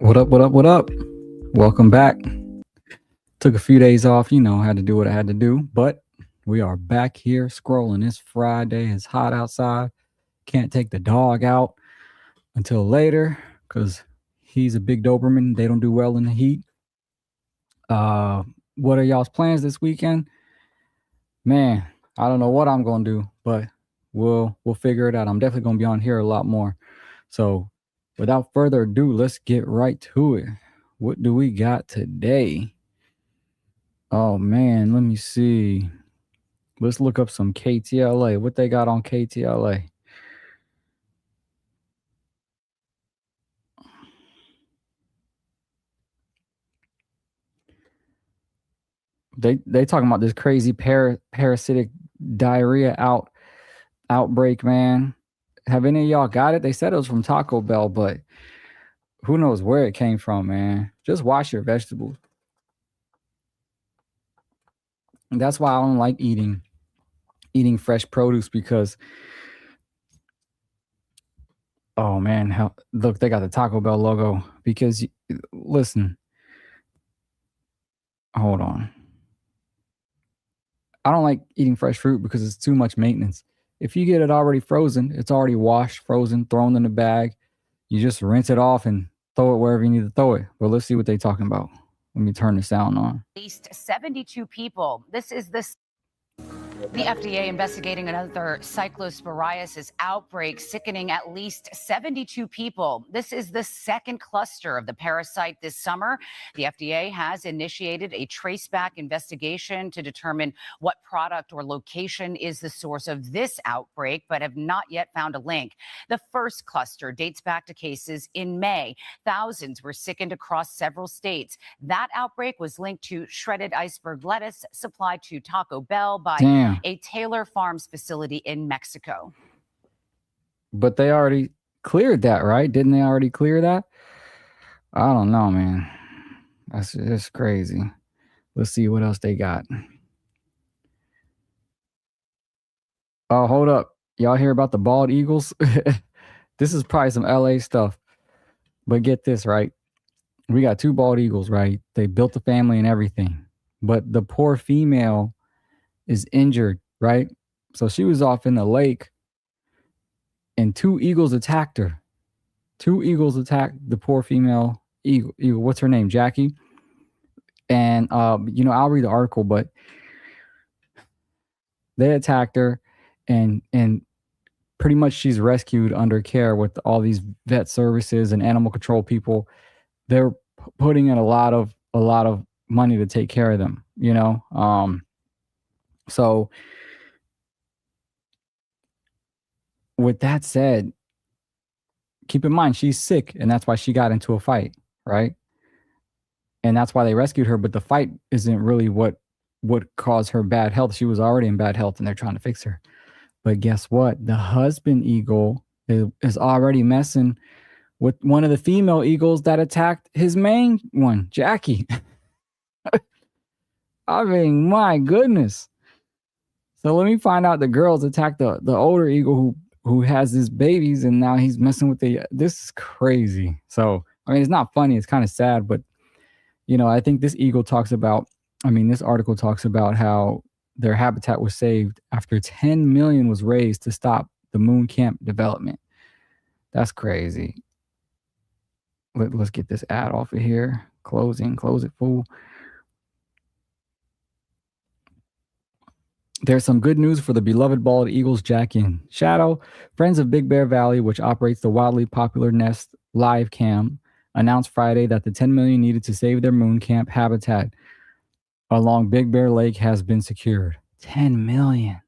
What up, what up, what up? Welcome back. Took a few days off, had to do what I had to do, but we are back here scrolling. It's Friday, it's hot outside. Can't take the dog out until later because he's a big Doberman. They don't do well in the heat. What are y'all's plans this weekend? Man, I don't know what I'm gonna do, but we'll figure it out. I'm definitely gonna be on here a lot more. So without further ado, let's get right to it. What do we got today? Oh man, let me see. Let's look up some KTLA. What they got on KTLA? They talking about this crazy parasitic diarrhea outbreak, man. Have any of y'all got it? They said it was from Taco Bell, but who knows where it came from, man. Just wash your vegetables. And that's why I don't like eating fresh produce because oh man, look, they got the Taco Bell logo because listen. Hold on. I don't like eating fresh fruit because it's too much maintenance. If you get it already frozen, it's already washed, frozen, thrown in a bag. You just rinse it off and throw it wherever you need to throw it. But let's see what they're talking about. Let me turn the sound on. At least 72 people. This is the FDA investigating another cyclosporiasis outbreak, sickening at least 72 people. This is the second cluster of the parasite this summer. The FDA has initiated a traceback investigation to determine what product or location is the source of this outbreak, but have not yet found a link. The first cluster dates back to cases in May. Thousands were sickened across several states. That outbreak was linked to shredded iceberg lettuce supplied to Taco Bell by a Taylor Farms facility in Mexico. But they already cleared that, right? Didn't they already clear that? I don't know, man. That's just crazy. Let's see what else they got. Oh, hold up. Y'all hear about the bald eagles? This is probably some LA stuff. But get this, right? We got two bald eagles, right? They built a family and everything. But the poor female is injured, right? So she was off in the lake and two eagles attacked her. Two eagles attacked the poor female eagle. What's her name? Jackie. And, I'll read the article, but they attacked her and pretty much she's rescued under care with all these vet services and animal control people. They're putting in a lot of money to take care of them, So with that said, keep in mind she's sick and that's why she got into a fight, right? And that's why they rescued her, but the fight isn't really what caused her bad health. She was already in bad health and they're trying to fix her. But guess what? The husband eagle is already messing with one of the female eagles that attacked his main one, Jackie. I mean, my goodness. So let me find out the girls attacked the older eagle who has his babies and now he's messing with this is crazy. So, I mean, it's not funny. It's kind of sad, but I think this article talks about how their habitat was saved after 10 million was raised to stop the moon camp development. That's crazy. Let's get this ad off of here. Close it, fool. There's some good news for the beloved bald eagles, Jackie and Shadow. Friends of Big Bear Valley, which operates the wildly popular Nest live cam, announced Friday that the 10 million needed to save their moon camp habitat along Big Bear Lake has been secured. 10 million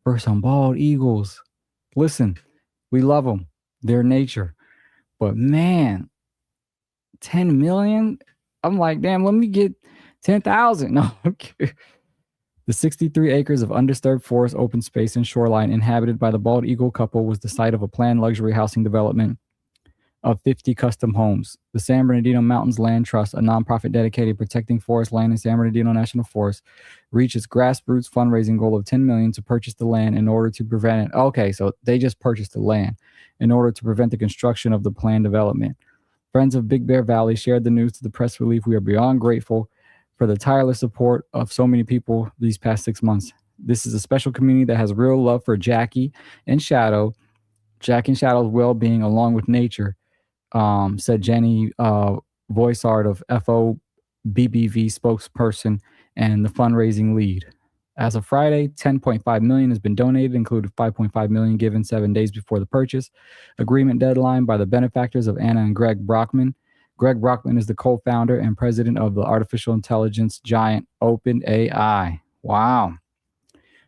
for some bald eagles. Listen, we love them. They're nature. But man, 10 million? I'm like, damn, let me get 10,000. No, okay. The 63 acres of undisturbed forest, open space, and shoreline inhabited by the bald eagle couple was the site of a planned luxury housing development of 50 custom homes. The San Bernardino Mountains Land Trust, a nonprofit dedicated to protecting forest land in San Bernardino National Forest, reached its grassroots fundraising goal of 10 million to purchase the land in order to prevent it. Okay, so they just purchased the land in order to prevent the construction of the planned development. Friends of Big Bear Valley shared the news to the press relief. We are beyond grateful for the tireless support of so many people these past 6 months. This is a special community that has real love for Jackie and Shadow, Jackie and Shadow's well-being along with nature, said Jenny voice art of FOBBV spokesperson and the fundraising lead. As of Friday, $10.5 million has been donated, including $5.5 million given 7 days before the purchase agreement deadline by the benefactors of Anna and Greg Brockman. Greg Brockman is the co-founder and president of the artificial intelligence giant OpenAI. Wow.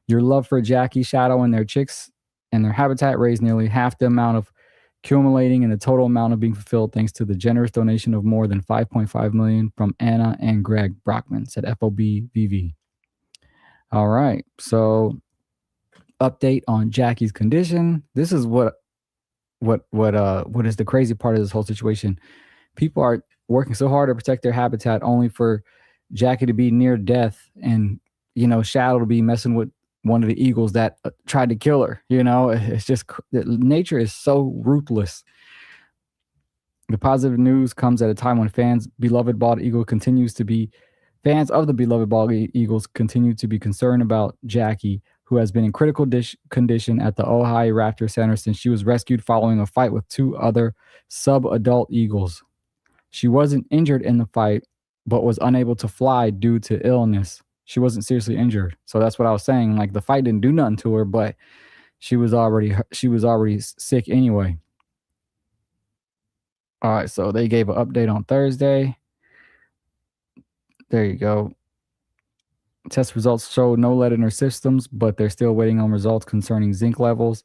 Your love for Jackie, Shadow, and their chicks and their habitat raised nearly half the amount of accumulating in the total amount of being fulfilled thanks to the generous donation of more than $5.5 million from Anna and Greg Brockman, said FOBBV. All right. So update on Jackie's condition. This is what is the crazy part of this whole situation. People are working so hard to protect their habitat only for Jackie to be near death and, Shadow to be messing with one of the eagles that tried to kill her. It's just nature is so ruthless. The positive news comes at a time when fans of the beloved bald eagles continue to be concerned about Jackie, who has been in critical condition at the Ojai Raptor Center since she was rescued following a fight with 2 other sub-adult eagles. She wasn't injured in the fight, but was unable to fly due to illness. She wasn't seriously injured. So that's what I was saying. Like, the fight didn't do nothing to her, but she was already sick anyway. All right, so they gave an update on Thursday. There you go. Test results show no lead in her systems, but they're still waiting on results concerning zinc levels.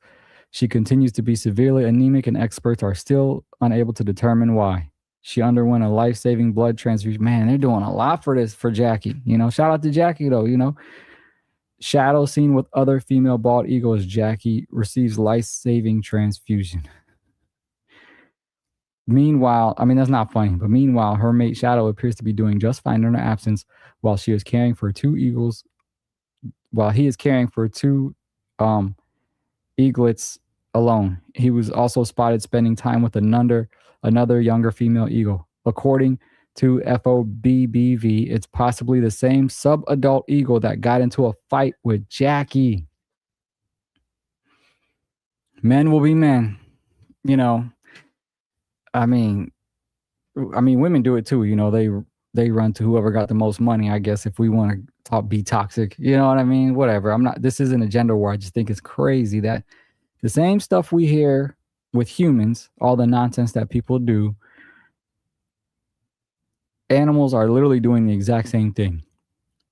She continues to be severely anemic, and experts are still unable to determine why. She underwent a life-saving blood transfusion. Man, they're doing a lot for Jackie. Shout out to Jackie, though, Shadow seen with other female bald eagles. Jackie receives life-saving transfusion. Meanwhile, that's not funny, but meanwhile, her mate Shadow appears to be doing just fine in her absence while he is caring for 2 eaglets alone. He was also spotted spending time with another younger female eagle. According to FOBBV, it's possibly the same sub-adult eagle that got into a fight with Jackie. Men will be men, women do it too. They run to whoever got the most money, I guess, if we want to be toxic. You know what I mean? Whatever. This isn't a gender war. I just think it's crazy that the same stuff we hear with humans, all the nonsense that people do, animals are literally doing the exact same thing.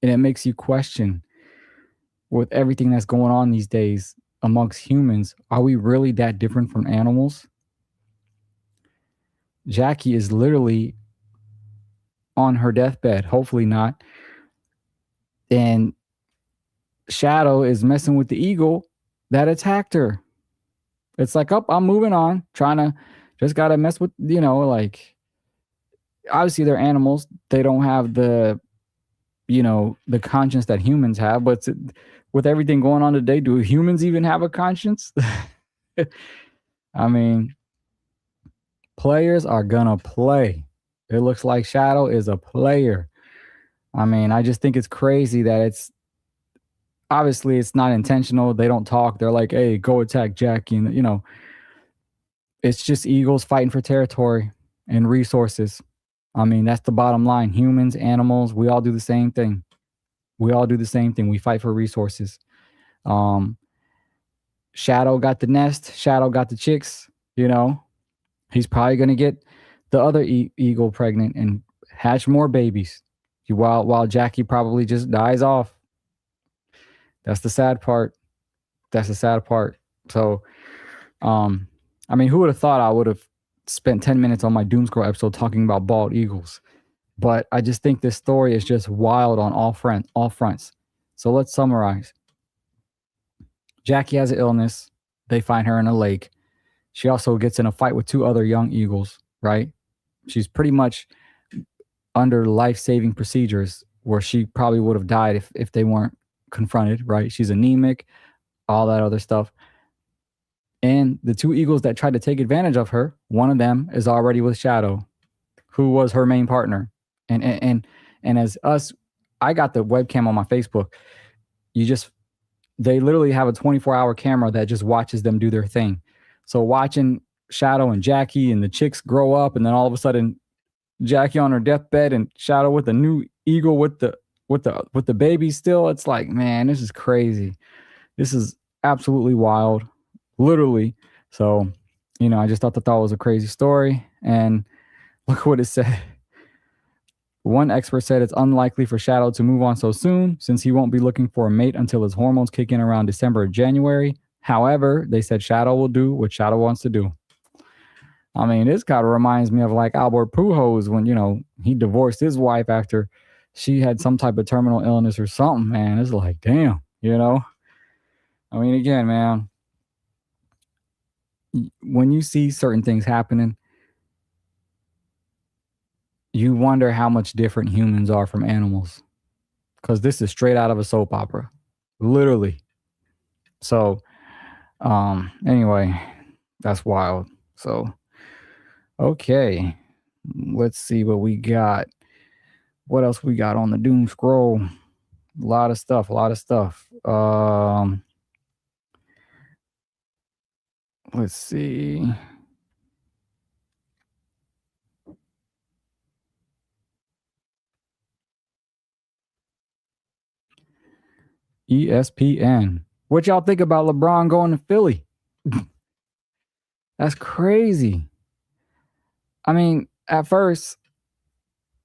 And it makes you question, with everything that's going on these days amongst humans, are we really that different from animals? Jackie is literally on her deathbed. Hopefully not. And Shadow is messing with the eagle that attacked her. It's like, I'm moving on, just got to mess with, obviously they're animals. They don't have the conscience that humans have, but with everything going on today, do humans even have a conscience? Players are gonna play. It looks like Shadow is a player. I just think it's crazy that it's not intentional. They don't talk. They're like, hey, go attack Jackie. And, it's just eagles fighting for territory and resources. That's the bottom line. Humans, animals, we all do the same thing. We fight for resources. Shadow got the nest. Shadow got the chicks, He's probably going to get the other eagle pregnant and hatch more babies while Jackie probably just dies off. That's the sad part. So, who would have thought I would have spent 10 minutes on my Doomscroll episode talking about bald eagles? But I just think this story is just wild on all fronts. So let's summarize. Jackie has an illness. They find her in a lake. She also gets in a fight with 2 other young eagles, right? She's pretty much under life-saving procedures where she probably would have died if they weren't confronted, right? She's anemic, all that other stuff. And the 2 eagles that tried to take advantage of her, one of them is already with Shadow. who was her main partner. And as us, I got the webcam on my Facebook. They literally have a 24-hour camera that just watches them do their thing. So watching Shadow and Jackie and the chicks grow up, and then all of a sudden Jackie on her deathbed and Shadow with the new eagle with the baby still, it's like, man, this is crazy. This is absolutely wild, literally. So, I just thought that was a crazy story. And look what it said. One expert said it's unlikely for Shadow to move on so soon since he won't be looking for a mate until his hormones kick in around December or January. However, they said Shadow will do what Shadow wants to do. I mean, this kind of reminds me of like Albert Pujols when, he divorced his wife after she had some type of terminal illness or something, man. It's like, damn, I mean, again, man, when you see certain things happening, you wonder how much different humans are from animals, because this is straight out of a soap opera, literally. So, anyway, that's wild. So, okay, let's see what we got. What else we got on the doom scroll? A lot of stuff. Let's see. ESPN. What y'all think about LeBron going to Philly? That's crazy. I mean, at first,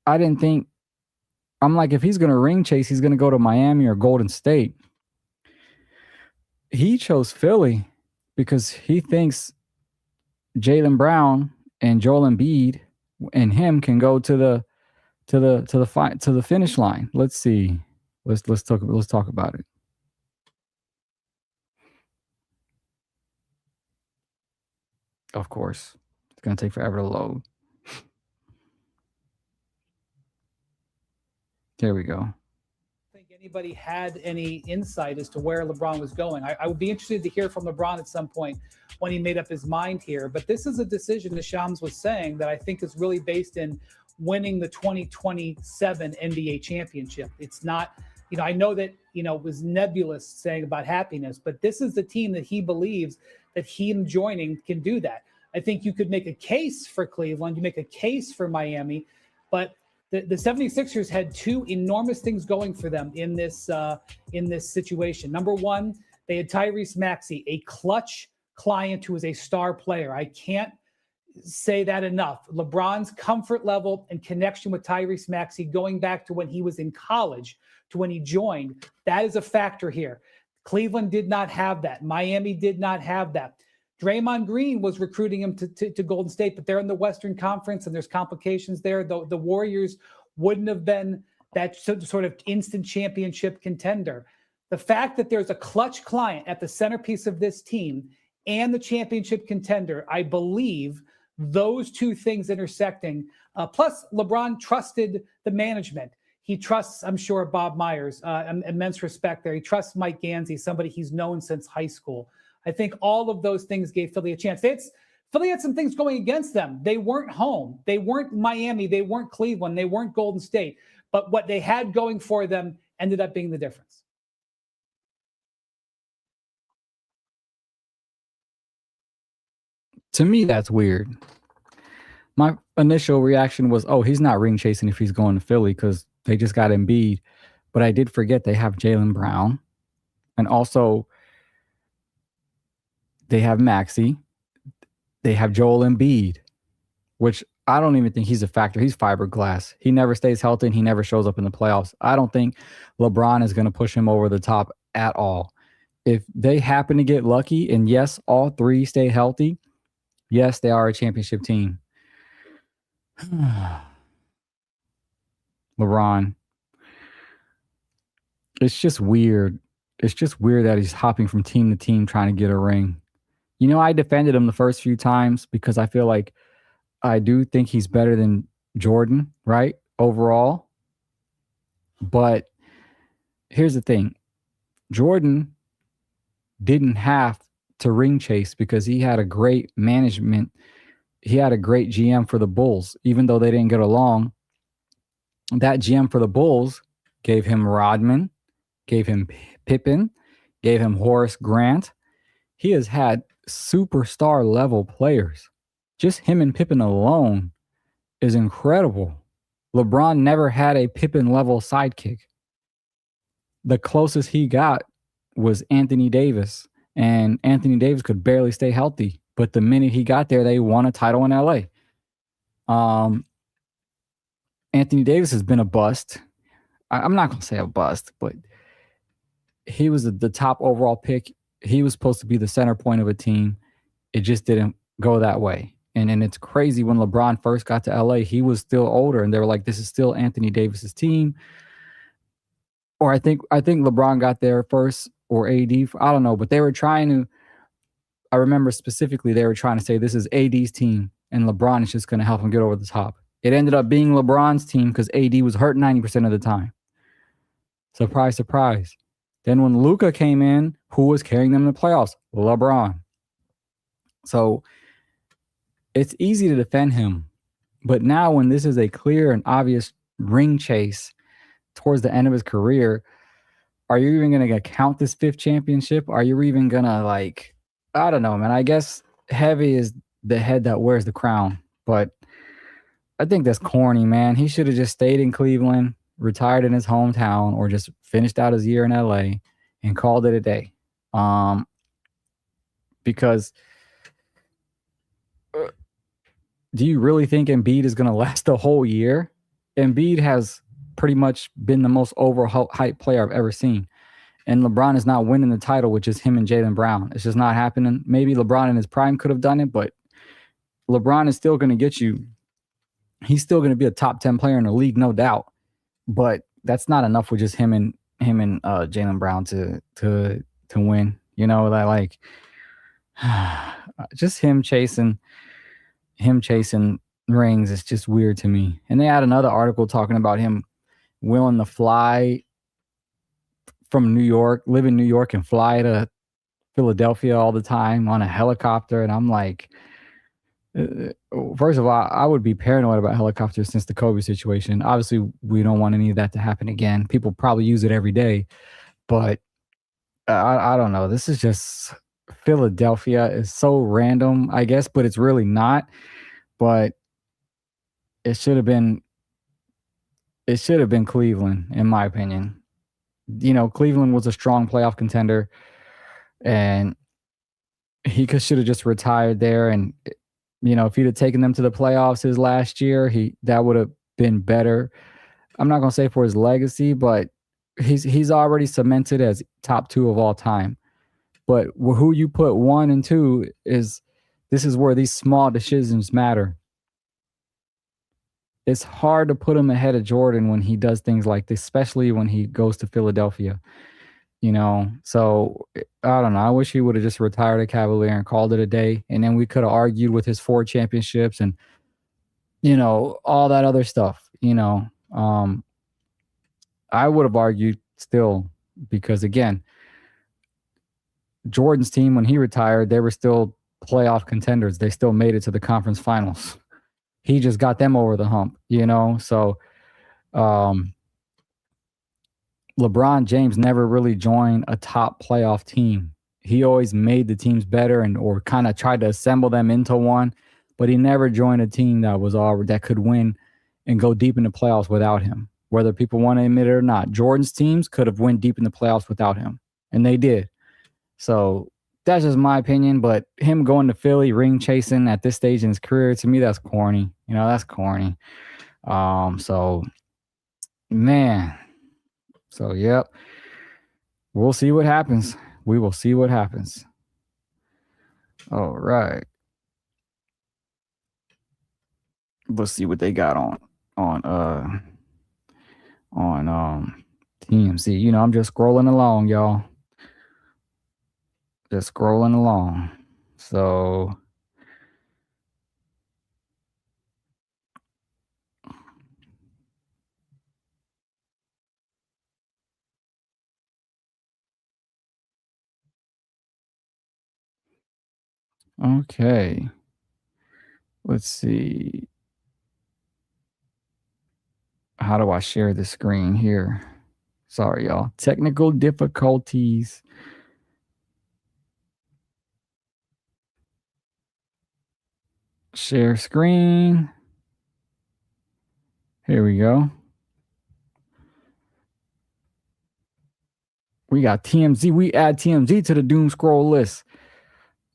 I didn't think. I'm like, if he's going to ring chase, he's going to go to Miami or Golden State. He chose Philly because he thinks Jaylen Brown and Joel Embiid and him can go to the finish line. Let's see. Let's talk about it. Of course, it's going to take forever to load. There we go. I think anybody had any insight as to where LeBron was going. I would be interested to hear from LeBron at some point when he made up his mind here. But this is a decision, as Shams was saying, that I think is really based in winning the 2027 NBA championship. It's not, I know that, it was nebulous saying about happiness, but this is the team that he believes that him joining can do that. I think you could make a case for Cleveland, you make a case for Miami, but the 76ers had two enormous things going for them in this situation. Number one, they had Tyrese Maxey, a clutch client who is a star player. I can't say that enough. LeBron's comfort level and connection with Tyrese Maxey going back to when he was in college, to when he joined, that is a factor here. Cleveland did not have that. Miami did not have that. Draymond Green was recruiting him to Golden State, but they're in the Western Conference and there's complications there. The Warriors wouldn't have been that sort of instant championship contender. The fact that there's a clutch client at the centerpiece of this team and the championship contender, I believe those two things intersecting. Plus, LeBron trusted the management. He trusts, I'm sure, Bob Myers, immense respect there. He trusts Mike Gansey, somebody he's known since high school. I think all of those things gave Philly a chance. Philly had some things going against them. They weren't home. They weren't Miami. They weren't Cleveland. They weren't Golden State. But what they had going for them ended up being the difference. To me, that's weird. My initial reaction was, oh, he's not ring chasing if he's going to Philly because they just got Embiid. But I did forget they have Jaylen Brown. And also, they have Maxey. They have Joel Embiid, which I don't even think he's a factor. He's fiberglass. He never stays healthy and he never shows up in the playoffs. I don't think LeBron is going to push him over the top at all. If they happen to get lucky and yes, all three stay healthy, yes, they are a championship team. LeBron. It's just weird. It's just weird that he's hopping from team to team trying to get a ring. I defended him the first few times because I feel like I do think he's better than Jordan, right? Overall. But here's the thing. Jordan didn't have to ring chase because he had a great management he had a great GM for the Bulls, even though they didn't get along. That GM for the Bulls gave him Rodman, gave him Pippen, gave him Horace Grant. He has had superstar level players. Just him and Pippen alone is incredible. LeBron never had a Pippen level sidekick. The closest he got was Anthony Davis, and Anthony Davis could barely stay healthy. But the minute he got there, they won a title in LA. Anthony Davis has been a bust. I'm not going to say a bust, but he was the top overall pick. He was supposed to be the center point of a team. It just didn't go that way. And it's crazy, when LeBron first got to LA, he was still older, and they were like, this is still Anthony Davis's team. Or I think LeBron got there first, or AD. I don't know, but they were trying to. I remember specifically they were trying to say this is AD's team, and LeBron is just going to help him get over the top. It ended up being LeBron's team because AD was hurt 90% of the time. Surprise, surprise. Then when Luka came in, who was carrying them in the playoffs? LeBron. So it's easy to defend him. But now when this is a clear and obvious ring chase towards the end of his career, are you even going to count this 5th championship? Are you even going to, like, I don't know, man. I guess heavy is the head that wears the crown. But I think that's corny, man. He should have just stayed in Cleveland, retired in his hometown, or just finished out his year in LA and called it a day. Because do you really think Embiid is going to last the whole year? Embiid has pretty much been the most overhyped player I've ever seen. And LeBron is not winning the title with just him and Jaylen Brown. It's just not happening. Maybe LeBron in his prime could have done it, but LeBron is still going to get you. He's still going to be a top 10 player in the league, no doubt. But that's not enough with just him and Jaylen Brown to win. You know, that, like, just him chasing rings is just weird to me. And they had another article talking about him willing to fly from New York, live in New York, and fly to Philadelphia all the time on a helicopter. And I'm like, first of all, I would be paranoid about helicopters since the Kobe situation. Obviously, we don't want any of that to happen again. People probably use it every day, but I don't know. This is just, Philadelphia is so random, I guess, but it's really not. But it should have been Cleveland, in my opinion. You know, Cleveland was a strong playoff contender, and he should have just retired there. And, you know, if he'd have taken them to the playoffs his last year, that would have been better. I'm not going to say for his legacy, but he's already cemented as top 2 of all time. But who you put 1 and 2 this is where these small decisions matter. It's hard to put him ahead of Jordan when he does things like this, especially when he goes to Philadelphia, you know? So I don't know. I wish he would have just retired a Cavalier and called it a day. And then we could have argued with his 4 championships and, you know, all that other stuff, you know? I would have argued still, because again, Jordan's team, when he retired, they were still playoff contenders. They still made it to the conference finals. He just got them over the hump, you know? So LeBron James never really joined a top playoff team. He always made the teams better or kind of tried to assemble them into one, but he never joined a team that could win and go deep in the playoffs without him. Whether people want to admit it or not, Jordan's teams could have went deep in the playoffs without him, and they did. So that's just my opinion, but him going to Philly, ring chasing at this stage in his career, to me, that's corny. You know, that's corny. So, man. So, yep. We'll see what happens. We will see what happens. All right. Let's see what they got on TMC. You know, I'm just scrolling along, y'all. Just scrolling along. So okay. Let's see. How do I share the screen here? Sorry, y'all. Technical difficulties. Share screen. Here we go. We got TMZ. We add TMZ to the doom scroll list.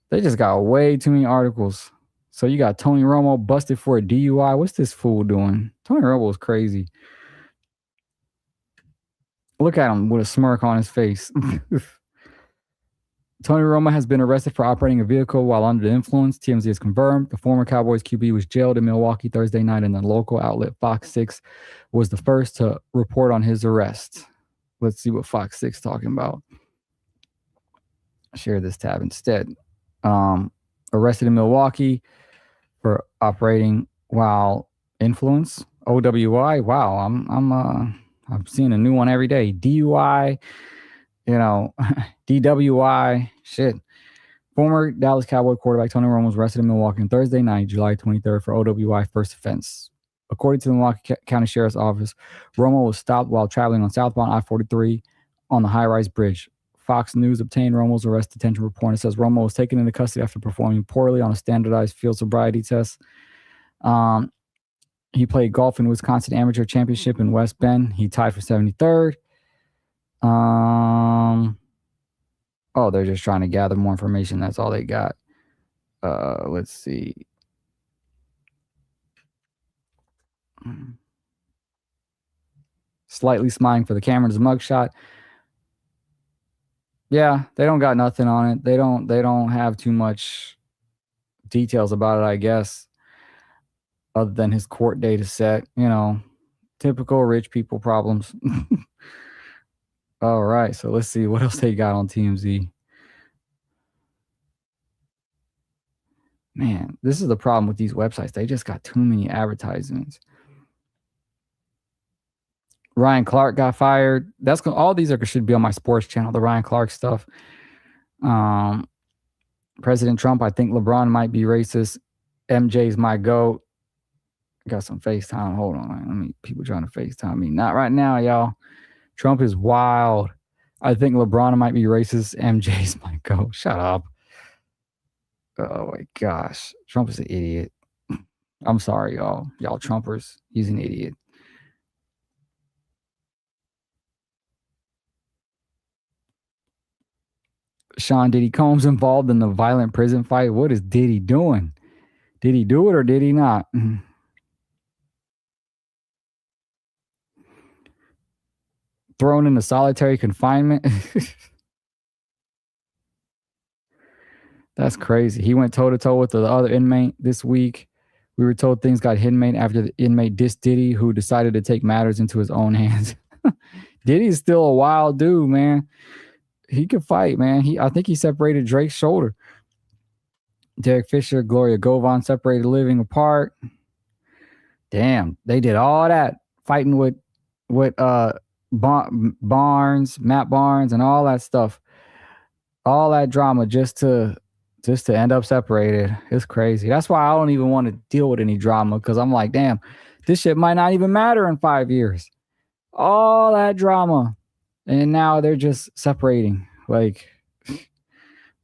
They just got way too many articles. So you got Tony Romo busted for a DUI. What's this fool doing? Tony Romo is crazy. Look at him with a smirk on his face. Tony Romo has been arrested for operating a vehicle while under the influence. TMZ has confirmed the former Cowboys QB was jailed in Milwaukee Thursday night, and the local outlet Fox 6 was the first to report on his arrest. Let's see what Fox 6 is talking about. Share this tab instead. Arrested in Milwaukee for operating while influence. OWI. Wow, I'm seeing a new one every day. DUI. DWI, shit. Former Dallas Cowboy quarterback Tony Romo was arrested in Milwaukee on Thursday night, July 23rd, for OWI first offense. According to the Milwaukee County Sheriff's Office, Romo was stopped while traveling on southbound I-43 on the high-rise bridge. Fox News obtained Romo's arrest detention report, and it says Romo was taken into custody after performing poorly on a standardized field sobriety test. He played golf in Wisconsin Amateur Championship in West Bend. He tied for 73rd. They're just trying to gather more information. That's all they got. Let's see. Slightly smiling for the camera in his mugshot. Yeah, they don't got nothing on it. They don't have too much details about it, I guess, other than his court date is set. Typical rich people problems. All right, so let's see what else they got on TMZ. Man, this is the problem with these websites. They just got too many advertisements. Ryan Clark got fired. All these should be on my sports channel, the Ryan Clark stuff. President Trump, I think LeBron might be racist. MJ's my GOAT. Got some FaceTime. Hold on. People trying to FaceTime me. Not right now, y'all. Trump is wild. I think LeBron might be racist. MJ's my GOAT. Shut up. Oh my gosh. Trump is an idiot. I'm sorry, y'all. Y'all Trumpers. He's an idiot. Sean Diddy Combs involved in the violent prison fight. What is Diddy doing? Did he do it or did he not? Thrown into solitary confinement. That's crazy. He went toe-to-toe with the other inmate this week. We were told things got inmate after the inmate dissed Diddy, who decided to take matters into his own hands. Diddy's still a wild dude, man. He can fight, man. I think he separated Drake's shoulder. Derek Fisher, Gloria Govan separated living apart. Damn, they did all that fighting with Barnes, Matt Barnes, and all that stuff. All that drama just to end up separated. It's crazy. That's why I don't even want to deal with any drama, because I'm like, damn, this shit might not even matter in 5 years. All that drama. And now they're just separating. Like,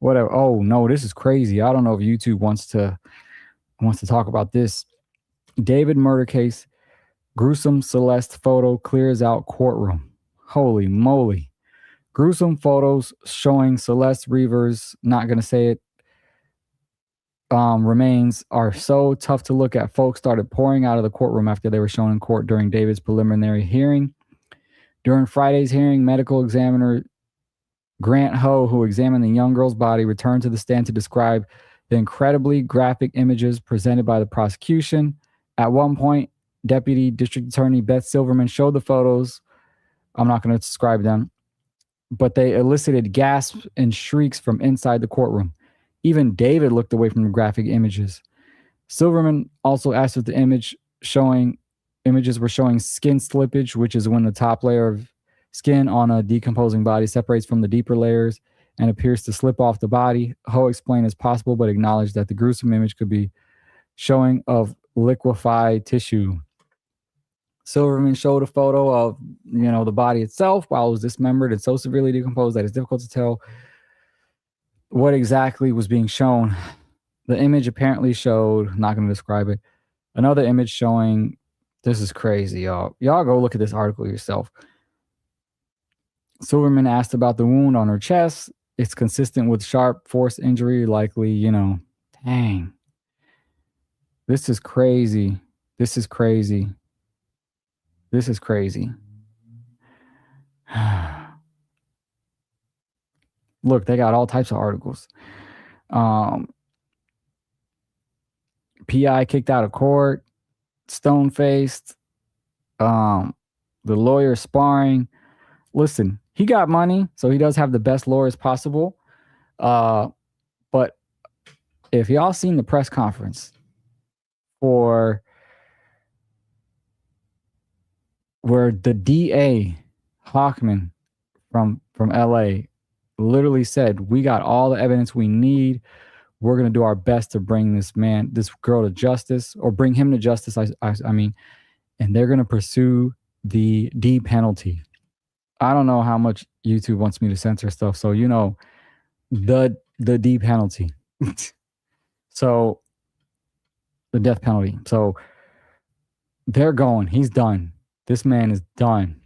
whatever. Oh, no, this is crazy. I don't know if YouTube wants to talk about this. David murder case. Gruesome Celeste photo clears out courtroom. Holy moly. Gruesome photos showing Celeste Reavers, not going to say it, remains are so tough to look at. Folks started pouring out of the courtroom after they were shown in court during David's preliminary hearing. During Friday's hearing, medical examiner Grant Ho, who examined the young girl's body, returned to the stand to describe the incredibly graphic images presented by the prosecution. At one point, Deputy District Attorney Beth Silverman showed the photos. I'm not going to describe them, but they elicited gasps and shrieks from inside the courtroom. Even David looked away from the graphic images. Silverman also asked if the images were showing skin slippage, which is when the top layer of skin on a decomposing body separates from the deeper layers and appears to slip off the body. Ho explained it's possible, but acknowledged that the gruesome image could be showing of liquefied tissue. Silverman showed a photo of, the body itself while it was dismembered and so severely decomposed that it's difficult to tell what exactly was being shown. The image apparently showed, not going to describe it, another image showing, this is crazy, y'all. Y'all go look at this article yourself. Silverman asked about the wound on her chest. It's consistent with sharp force injury, likely, dang. This is crazy. This is crazy. This is crazy. Look, they got all types of articles. PI kicked out of court, stone-faced, the lawyer sparring. Listen, he got money, so he does have the best lawyers possible. But if y'all seen the press conference for where the DA Hochman from LA literally said, we got all the evidence we need. We're going to do our best to bring this girl to justice, or bring him to justice. I mean, and they're going to pursue the D penalty. I don't know how much YouTube wants me to censor stuff. So, the D penalty. So the death penalty. So they're going, he's done. This man is done.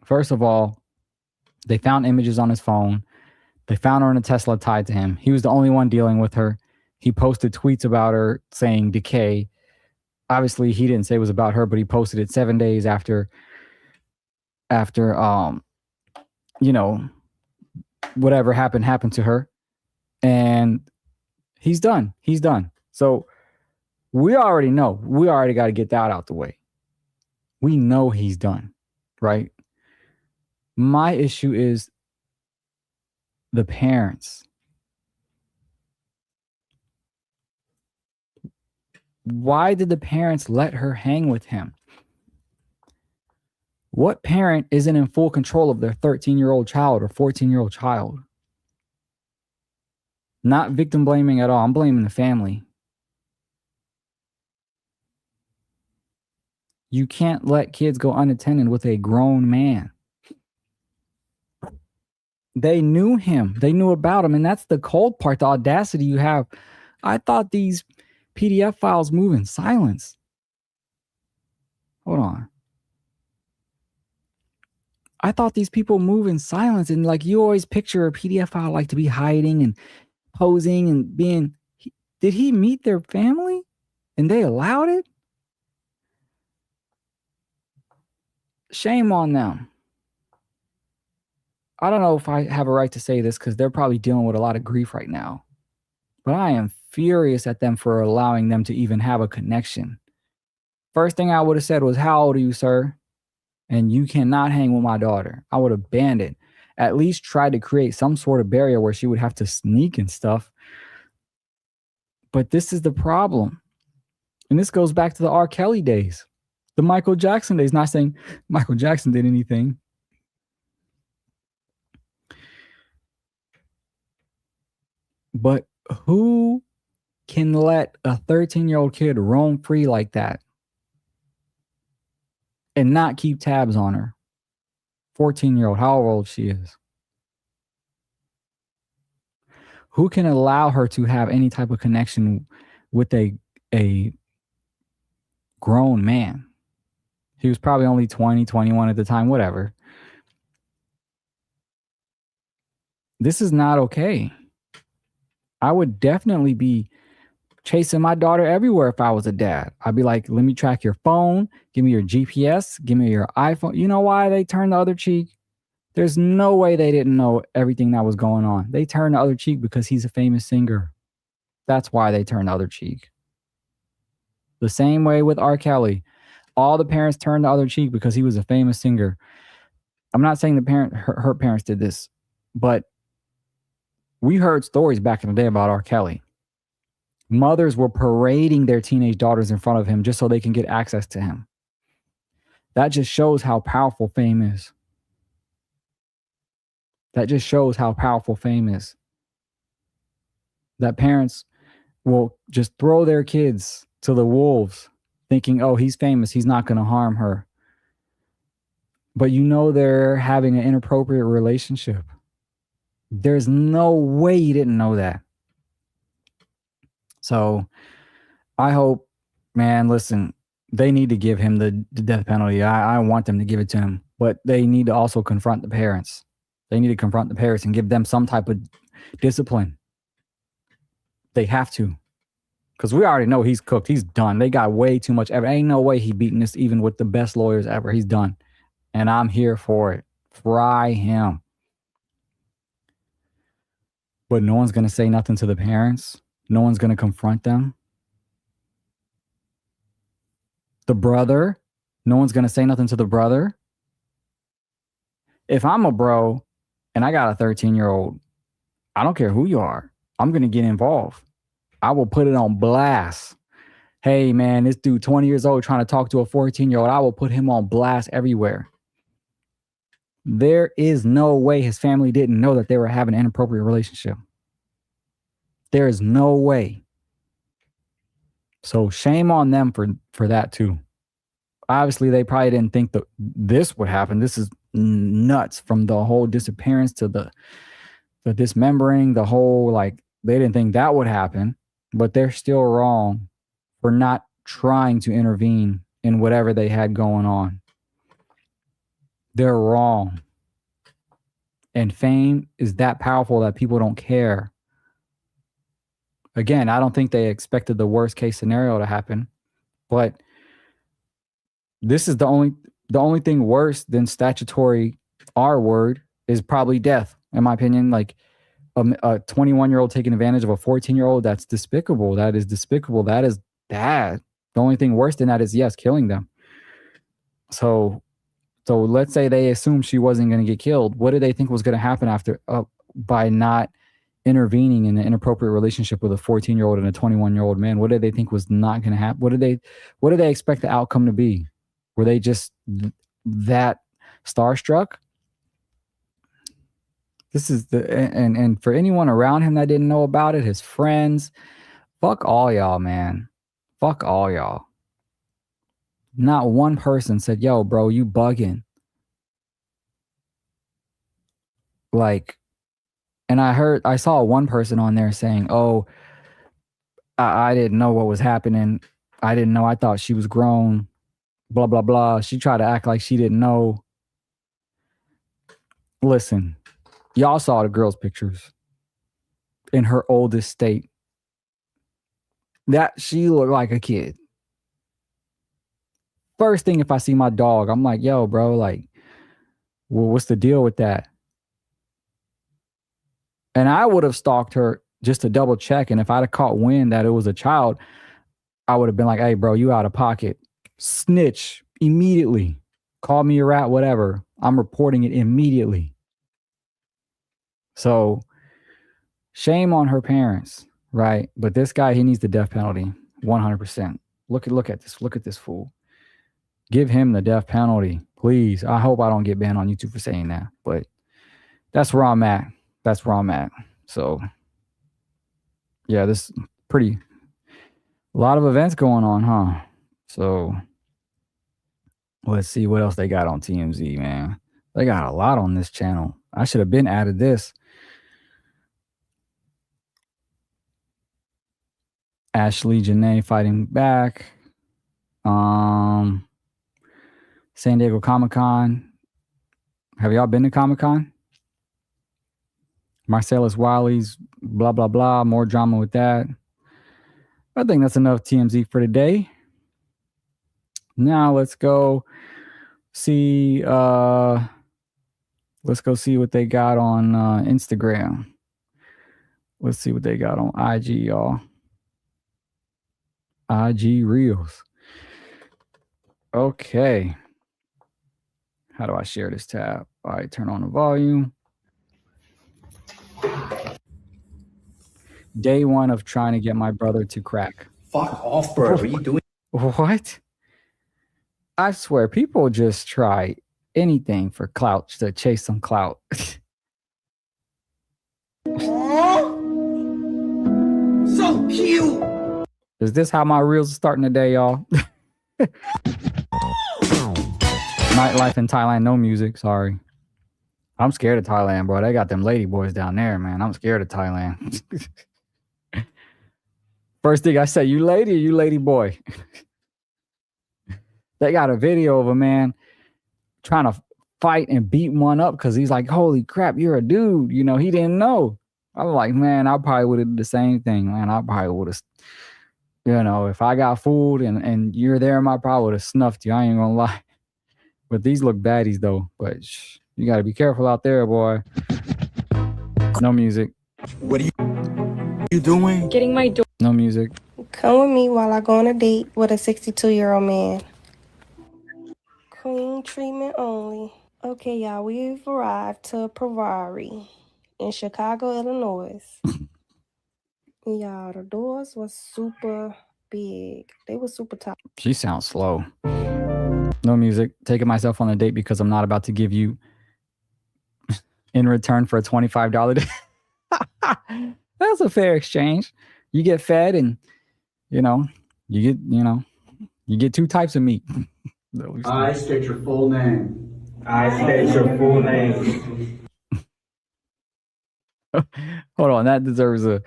First of all, they found images on his phone. They found her in a Tesla tied to him. He was the only one dealing with her. He posted tweets about her saying decay. Obviously, he didn't say it was about her, but he posted it 7 days after whatever happened to her. And he's done. He's done. So we already know. We already got to get that out the way. We know he's done, right? My issue is the parents. Why did the parents let her hang with him? What parent isn't in full control of their 13-year-old child or 14-year-old child? Not victim blaming at all. I'm blaming the family. You can't let kids go unattended with a grown man. They knew him. They knew about him. And that's the cold part, the audacity you have. I thought these PDF files move in silence. Hold on. I thought these people move in silence. And like, you always picture a PDF file like to be hiding and posing and being. Did he meet their family and they allowed it? Shame on them. I don't know if I have a right to say this because they're probably dealing with a lot of grief right now. But I am furious at them for allowing them to even have a connection. First thing I would have said was, how old are you, sir? And you cannot hang with my daughter. I would have banned it. At least tried to create some sort of barrier where she would have to sneak and stuff. But this is the problem. And this goes back to the R. Kelly days. The Michael Jackson days. Not saying Michael Jackson did anything. But who can let a 13-year-old kid roam free like that and not keep tabs on her? 14-year-old, however old she is. Who can allow her to have any type of connection with a grown man? He was probably only 20, 21 at the time, whatever. This is not okay. I would definitely be chasing my daughter everywhere if I was a dad. I'd be like, let me track your phone. Give me your GPS. Give me your iPhone. You know why they turned the other cheek? There's no way they didn't know everything that was going on. They turned the other cheek because he's a famous singer. That's why they turned the other cheek. The same way with R. Kelly. All the parents turned the other cheek because he was a famous singer. I'm not saying her parents did this, but we heard stories back in the day about R. Kelly. Mothers were parading their teenage daughters in front of him just so they can get access to him. That just shows how powerful fame is. That just shows how powerful fame is. That parents will just throw their kids to the wolves, thinking, oh, he's famous, he's not going to harm her. But you know they're having an inappropriate relationship. There's no way you didn't know that. So I hope, man, listen, they need to give him the death penalty. I want them to give it to him, but they need to also confront the parents. They need to confront the parents and give them some type of discipline. They have to. Because we already know he's cooked. He's done. They got way too much evidence. Ain't no way he beating this even with the best lawyers ever. He's done. And I'm here for it. Fry him. But no one's going to say nothing to the parents. No one's going to confront them. The brother, no one's going to say nothing to the brother. If I'm a bro and I got a 13-year-old, I don't care who you are. I'm going to get involved. I will put it on blast. Hey, man, this dude 20 years old trying to talk to a 14-year-old. I will put him on blast everywhere. There is no way his family didn't know that they were having an inappropriate relationship. There is no way. So shame on them for that too. Obviously, they probably didn't think that this would happen. This is nuts, from the whole disappearance to the dismembering, the whole, like, they didn't think that would happen, but they're still wrong for not trying to intervene in whatever they had going on. They're wrong. And fame is that powerful that people don't care. Again, I don't think they expected the worst case scenario to happen, but this is the only thing worse than statutory R word is probably death, in my opinion. Like a 21-year-old taking advantage of a 14-year-old, that's despicable. That is despicable. That is bad. The only thing worse than that is, yes, killing them. So let's say they assumed she wasn't going to get killed. What did they think was going to happen after by not intervening in an inappropriate relationship with a 14-year-old and a 21-year-old man? What did they think was not going to happen? What did they expect the outcome to be? Were they just that starstruck? This is and for anyone around him that didn't know about it, his friends, fuck all y'all, man. Fuck all y'all. Not one person said, yo, bro, you bugging. Like, and I saw one person on there saying, oh, I didn't know what was happening. I didn't know. I thought she was grown. Blah, blah, blah. She tried to act like she didn't know. Listen, y'all saw the girl's pictures in her oldest state. That she looked like a kid. First thing, if I see my dog, I'm like, yo, bro, like, well, what's the deal with that? And I would have stalked her just to double check. And if I'd have caught wind that it was a child, I would have been like, hey, bro, you out of pocket. Snitch immediately. Call me a rat, whatever. I'm reporting it immediately. So shame on her parents, right? But this guy, he needs the death penalty, 100%. Look at this. Look at this fool. Give him the death penalty, please. I hope I don't get banned on YouTube for saying that, but that's where I'm at. That's where I'm at. So yeah, this a lot of events going on, huh? So let's see what else they got on TMZ, man. They got a lot on this channel. I should have been added this. Ashley Janae fighting back. San Diego Comic-Con. Have y'all been to Comic-Con? Marcellus Wiley's blah, blah, blah. More drama with that. I think that's enough TMZ for today. Now let's go see what they got on Instagram. Let's see what they got on IG, y'all. IG Reels. Okay. How do I share this tab? All right, turn on the volume. Day one of trying to get my brother to crack. Fuck off, bro. What are you doing? What? I swear, people just try anything for clout to chase some clout. So cute. Is this how my reels are starting today, y'all? Nightlife in Thailand, no music. Sorry. I'm scared of Thailand, bro. They got them lady boys down there, man. I'm scared of Thailand. First thing I say, you lady or you lady boy? They got a video of a man trying to fight and beat one up because he's like, holy crap, you're a dude. You know, he didn't know. I'm like, man, I probably would have did the same thing, man. I probably would have, you know, if I got fooled and you're there, I probably would have snuffed you. I ain't gonna lie. But these look baddies, though. But you got to be careful out there, boy. No music. What are you doing? Getting my door. No music. Come with me while I go on a date with a 62-year-old man. Clean treatment only. Okay, y'all, we've arrived to Pravari in Chicago, Illinois. Y'all, the doors was super big. They were super tight. She sounds slow. No music. Taking myself on a date because I'm not about to give you in return for a $25 date. That's a fair exchange. You get fed and, you get two types of meat. I state your full name. I state your full name. Hold on, that deserves a.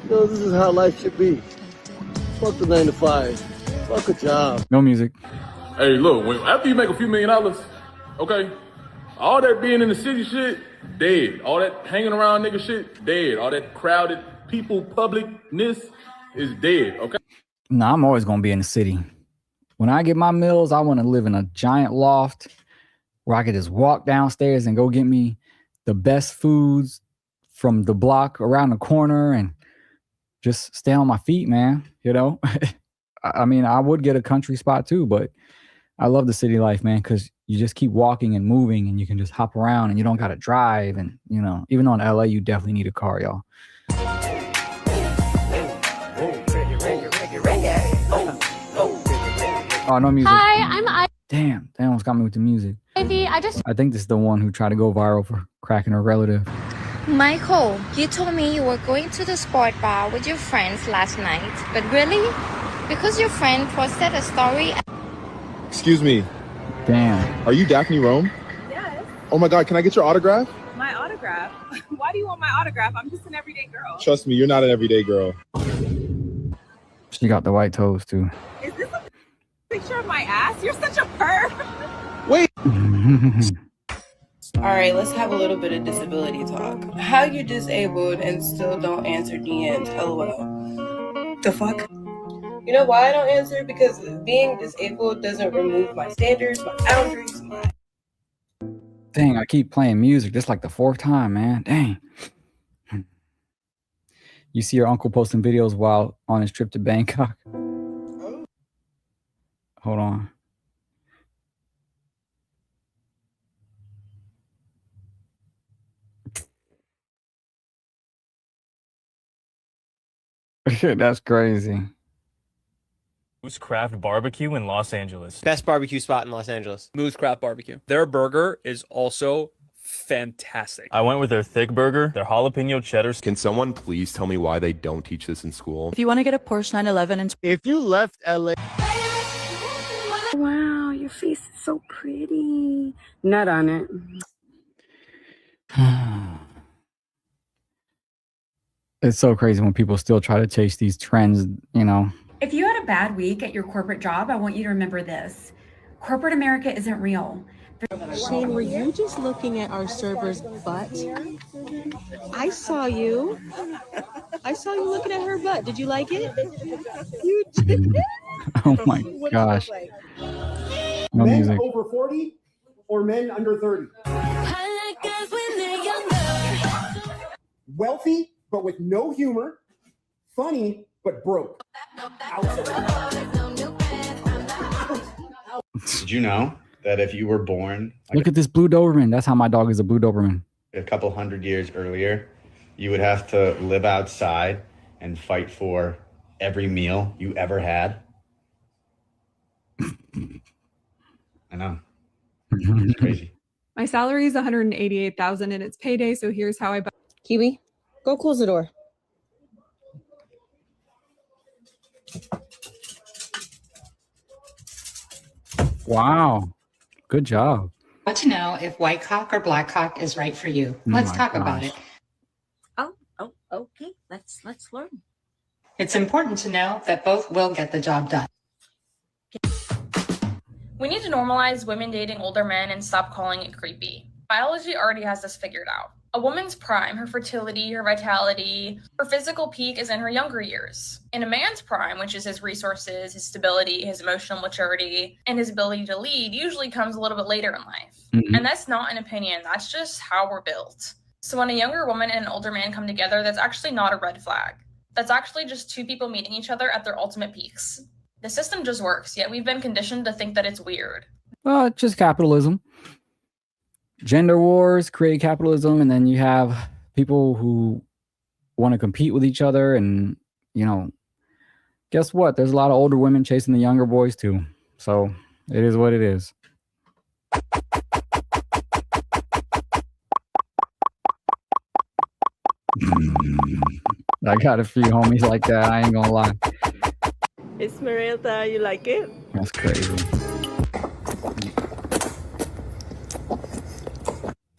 No, this is how life should be. Fuck the 9 to 5. Fuck a job. No music. Hey, look, after you make a few $1 million, okay, all that being in the city shit, dead. All that hanging around nigga shit, dead. All that crowded people publicness is dead, okay? Nah, I'm always gonna be in the city. When I get my meals, I want to live in a giant loft where I could just walk downstairs and go get me the best foods from the block around the corner and just stay on my feet, man. You know, I mean, I would get a country spot too, but I love the city life, man, because you just keep walking and moving and you can just hop around and you don't got to drive. And, you know, even though in LA, you definitely need a car, y'all. Oh, no music. Hi, I'm Damn, they almost got me with the music. Ivy. I think this is the one who tried to go viral for cracking her relative. Michael, you told me you were going to the sport bar with your friends last night, but really? Because your friend posted a story. Excuse me. Damn. Are you Daphne Rome? Yes. Oh my God, can I get your autograph? My autograph? Why do you want my autograph? I'm just an everyday girl. Trust me, you're not an everyday girl. She got the white toes too. Is this a picture of my ass? You're such a perv. Wait. All right, let's have a little bit of disability talk. How you disabled and still don't answer DMs? LOL. The fuck? You know why I don't answer? Because being disabled doesn't remove my standards, my boundaries, my... Dang, I keep playing music. This is like the fourth time, man. Dang. You see your uncle posting videos while on his trip to Bangkok. Hold on. That's crazy. Moose Craft Barbecue in Los Angeles. Best barbecue spot in Los Angeles. Moose Craft Barbecue. Their burger is also fantastic. I went with their thick burger, their jalapeno cheddar. Can someone please tell me why they don't teach this in school? If you want to get a Porsche 911 and if you left LA. Wow, your face is so pretty. Nut on it. It's so crazy when people still try to chase these trends, you know. If you had a bad week at your corporate job, I want you to remember this. Corporate America isn't real. Shane, were you just looking at our server's butt? I saw you. I saw you looking at her butt. Did you like it? You did. Oh my gosh. No men music. over 40 or men under 30? Wealthy, but with no humor. Funny, but broke. Did you know that if you were born Look at this blue Doberman. That's how my dog is, a blue Doberman. a couple hundred years earlier, you would have to live outside and fight for every meal you ever had? I know. It's crazy. My salary is $188,000 and it's payday, so here's how I buy. Kiwi, go close the door. Wow. Good job. Want to know if white cock or black cock is right for you? Let's talk about it. Oh, okay. Let's learn. It's important to know that both will get the job done. We need to normalize women dating older men and stop calling it creepy. Biology already has this figured out. A woman's prime, her fertility, her vitality, her physical peak is in her younger years. In a man's prime, which is his resources, his stability, his emotional maturity, and his ability to lead, usually comes a little bit later in life. And that's not an opinion, that's just how we're built. So when a younger woman and an older man come together, that's actually not a red flag. That's actually just two people meeting each other at their ultimate peaks. The system just works, yet we've been conditioned to think that it's weird. Well, it's just capitalism. Gender wars create capitalism, and then you have people who want to compete with each other. And, you know, guess what? There's a lot of older women chasing the younger boys too. So it is what it is. I got a few homies like that. I ain't gonna lie. Esmeralda, you like it? That's crazy.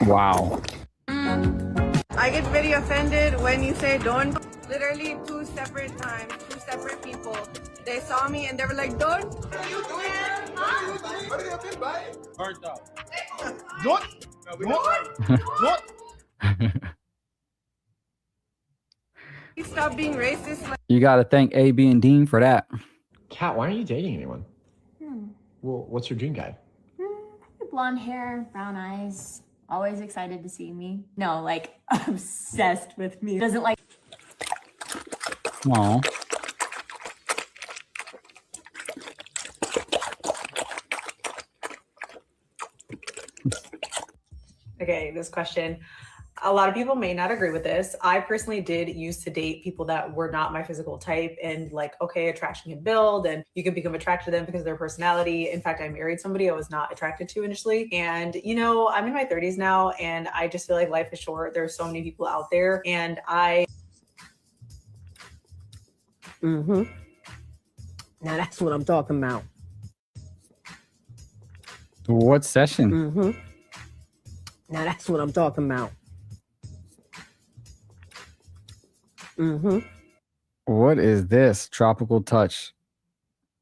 Wow. I get very offended when you say don't. Literally 2 separate times, 2 separate people. They saw me and they were like, don't. What are you doing? What are you doing, buddy? Burnt out. Don't. Stop being racist. You got to thank A, B, and Dean for that. Kat, why aren't you dating anyone? Well, what's your dream guy? Blonde hair, brown eyes, always excited to see me. No, like obsessed with me. Doesn't like. Aw. Okay, this question. A lot of people may not agree with this. I personally did used to date people that were not my physical type, and like, okay, attraction can build and you can become attracted to them because of their personality. In fact, I married somebody I was not attracted to initially. And, you know, I'm in my 30s now and I just feel like life is short. There's so many people out there and Now that's what I'm talking about. What session? Now that's what I'm talking about. What is this? Tropical touch.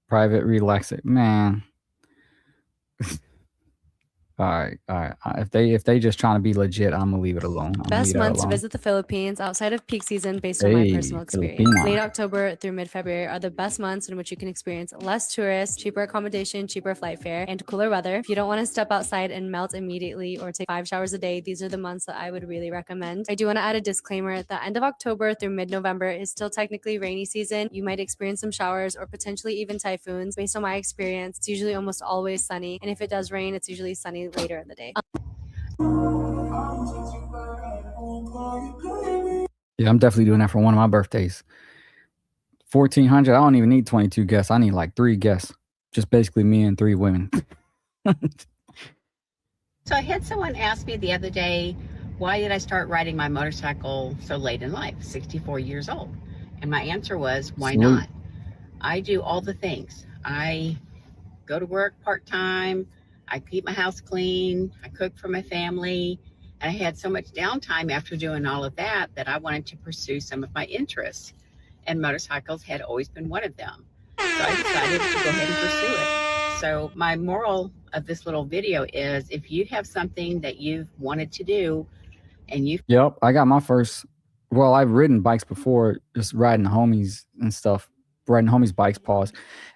Private relaxing. Man. All right. If they just trying to be legit, I'm gonna leave it alone. Best months to visit the Philippines outside of peak season based on my personal experience. Filipina. Late October through mid-February are the best months in which you can experience less tourists, cheaper accommodation, cheaper flight fare, and cooler weather. If you don't want to step outside and melt immediately or take 5 showers a day, these are the months that I would really recommend. I do want to add a disclaimer. The end of October through mid-November is still technically rainy season. You might experience some showers or potentially even typhoons. Based on my experience, it's usually almost always sunny. And if it does rain, it's usually sunny later in the day. Yeah, I'm definitely doing that for one of my birthdays. 1,400. I don't even need 22 guests. I need like 3 guests. Just basically me and 3 women. So I had someone ask me the other day, why did I start riding my motorcycle so late in life, 64 years old? And my answer was, why Sweet. not? I do all the things. I go to work part-time. I keep my house clean. I cook for my family. And I had so much downtime after doing all of that that I wanted to pursue some of my interests. And motorcycles had always been one of them. So I decided to go ahead and pursue it. So my moral of this little video is, if you have something that you've wanted to do and you... Yep, I got my first. Well, I've ridden bikes before, just riding the homies and stuff. Riding homies' bikes, pause.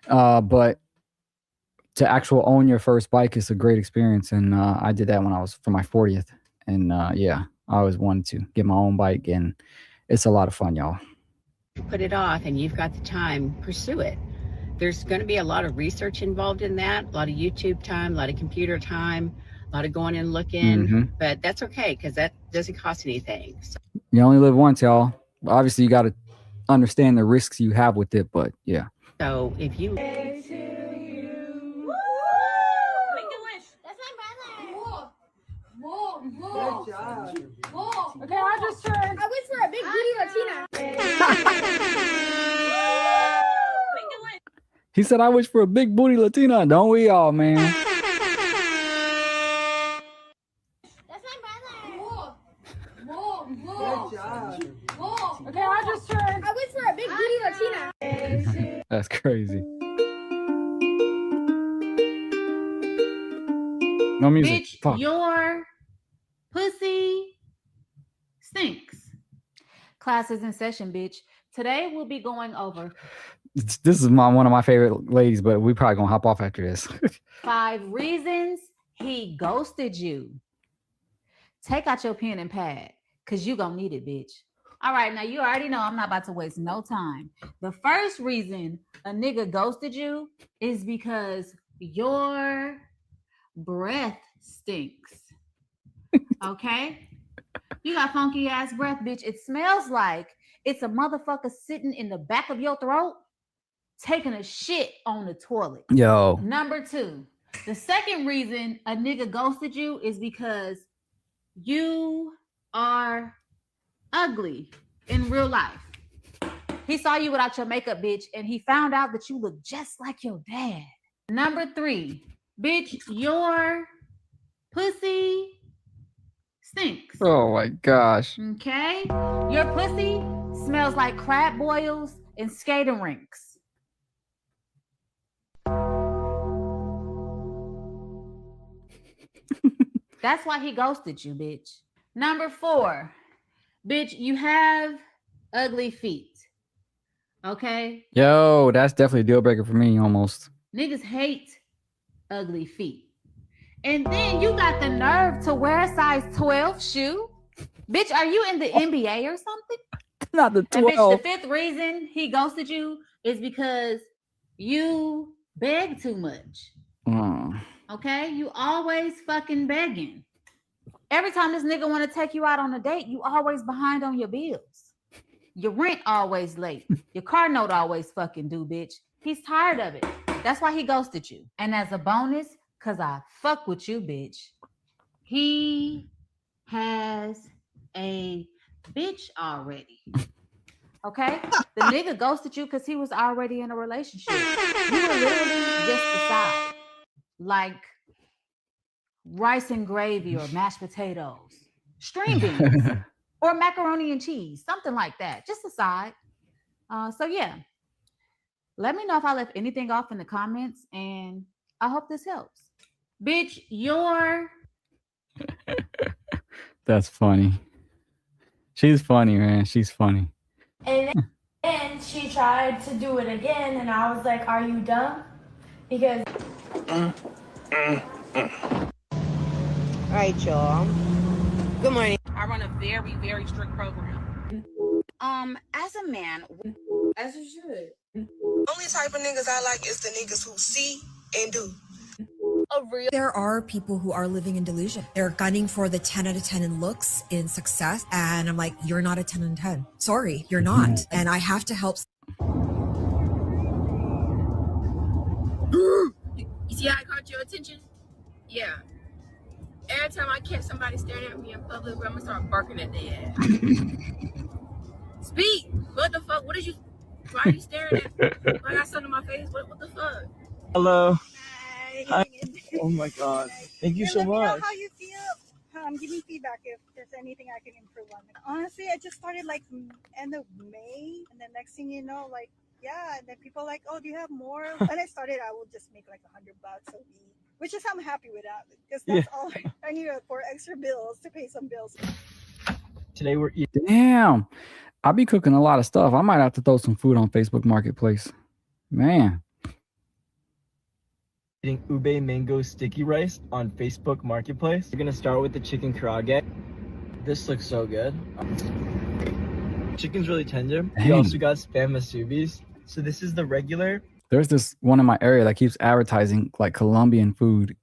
But to actual own your first bike is a great experience. And I did that when I was for my 40th. And yeah, I always wanted to get my own bike. And it's a lot of fun, y'all. Put it off and you've got the time, pursue it. There's going to be a lot of research involved in that, a lot of YouTube time, a lot of computer time, a lot of going and looking, but that's okay because that doesn't cost anything. So. You only live once, y'all. Obviously, you got to understand the risks you have with it, but yeah. So if you... Okay, I just turned. I went for a big booty Latina. He said, I wish for a big booty Latina. Don't we all, man? That's my brother. Good job. Okay, I just turned. I went for a big booty Latina. That's crazy. No music. Bitch, Fuck. your pussy stinks. Class is in session, bitch. Today we'll be going over This is one of my favorite ladies, but we probably gonna hop off after this. 5 reasons he ghosted you. Take out your pen and pad, because you gonna need it, bitch. All right, now you already know I'm not about to waste no time. The first reason a nigga ghosted you is because your breath stinks. Okay? You got funky ass breath, bitch. It smells like it's a motherfucker sitting in the back of your throat taking a shit on the toilet. Yo. Number 2, the second reason a nigga ghosted you is because you are ugly in real life. He saw you without your makeup, bitch, and he found out that you look just like your dad. Number 3, bitch, your pussy stinks. Oh my gosh. Okay? Your pussy smells like crab boils and skating rinks. That's why he ghosted you, bitch. Number 4, bitch, you have ugly feet. Okay? Yo, that's definitely a deal breaker for me almost. Niggas hate ugly feet. And then you got the nerve to wear a size 12 shoe? Bitch, are you in the NBA or something? Not the 12. And bitch, the 5th reason he ghosted you is because you beg too much. Okay? You always fucking begging. Every time this nigga want to take you out on a date, you always behind on your bills. Your rent always late. Your car note always fucking due, bitch. He's tired of it. That's why he ghosted you. And as a bonus, because I fuck with you, bitch, he has a bitch already. Okay? The nigga ghosted you because he was already in a relationship. You were literally just beside. Like rice and gravy or mashed potatoes, string beans, or macaroni and cheese, something like that. Just a side. So yeah, let me know if I left anything off in the comments, and I hope this helps. Bitch, you're... That's funny. She's funny, man. She's funny. And then she tried to do it again, and I was like, are you dumb? Because... All right, y'all. Good morning. I run a very, very strict program. As a man, As you should. Only type of niggas I like is the niggas who see and do. There are people who are living in delusion. They're gunning for the 10 out of 10 in looks, in success. And I'm like, you're not a 10 out of 10. Sorry, you're not. And I have to help. You see how I caught your attention? Yeah. Every time I catch somebody staring at me in public, I'm gonna start barking at their ass. Speak! What the fuck? What is you? Why are you staring at me? I got something in my face. What the fuck? Hello. Hi. Oh my god. Thank you so Let me know much. how you feel. Give me feedback if there's anything I can improve on. Honestly, I just started like end of May, and then next thing you know, like yeah, and then people are like, oh, do you have more? When I started, I would just make like $100 a week, which is I'm happy with that because that's all I need for extra bills to pay some bills. Today we're eating. Damn. I'll be cooking a lot of stuff. I might have to throw some food on Facebook Marketplace. Man. Eating ube mango sticky rice on Facebook Marketplace. We're gonna start with the chicken karage. This looks so good. Chicken's really tender. We Dang. also got spam masubis. So this is the regular. There's this one in my area that keeps advertising like Colombian food.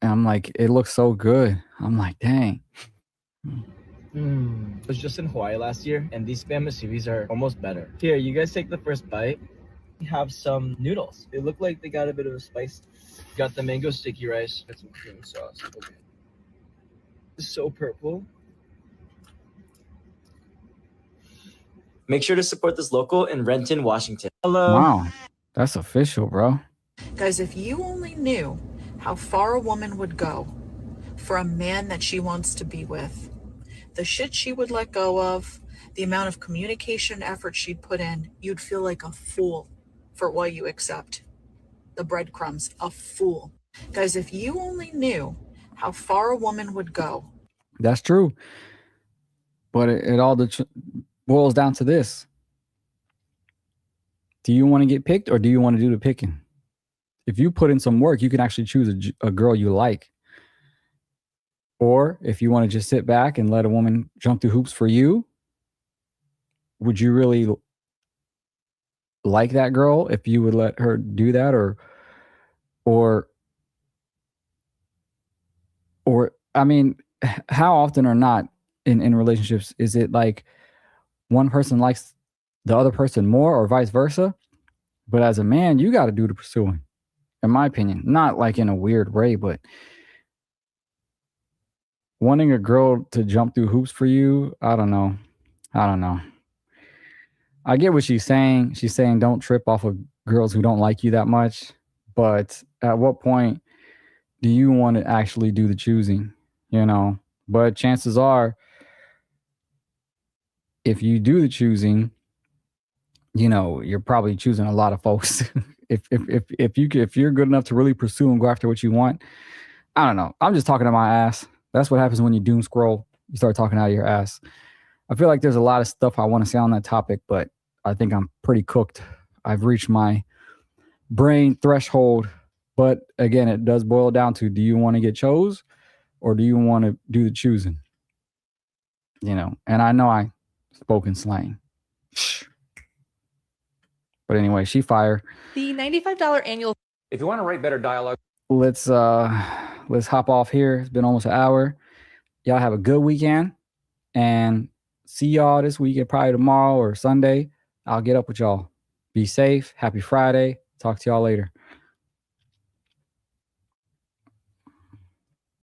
And I'm like, it looks so good. I'm like, dang. I was just in Hawaii last year, and these spam masubis are almost better. Here, you guys take the first bite. We have some noodles. They look like they got a bit of a spice. Got the mango sticky rice. Got some cream sauce. Okay. It's so purple. Make sure to support this local in Renton, Washington. Hello. Wow, that's official, bro. Guys, if you only knew how far a woman would go for a man that she wants to be with, the shit she would let go of, the amount of communication effort she'd put in, you'd feel like a fool for what you accept. The breadcrumbs, a fool. Guys, if you only knew how far a woman would go. That's true. But it all boils down to this. Do you want to get picked or do you want to do the picking? If you put in some work, you can actually choose a girl you like. Or if you want to just sit back and let a woman jump through hoops for you, would you really like that girl if you would let her do that? Or I mean, how often or not in relationships is it like one person likes the other person more or vice versa? But as a man, you got to do the pursuing, in my opinion. Not like in a weird way, but wanting a girl to jump through hoops for you, I don't know. I get what she's saying. She's saying don't trip off of girls who don't like you that much. But at what point do you want to actually do the choosing? You know, but chances are, if you do the choosing, you know, you're probably choosing a lot of folks. if you're good enough to really pursue and go after what you want, I don't know. I'm just talking to my ass. That's what happens when you doom scroll. You start talking out of your ass. I feel like there's a lot of stuff I want to say on that topic, but I think I'm pretty cooked. I've reached my brain threshold. But again, it does boil down to, do you want to get chose or do you want to do the choosing? You know, and I know I spoke in slang. But anyway, she fire. The $95 annual. If you want to write better dialogue, Let's hop off here. It's been almost an hour. Y'all have a good weekend and see y'all this weekend, probably tomorrow or Sunday. I'll get up with y'all. Be safe. Happy Friday. Talk to y'all later.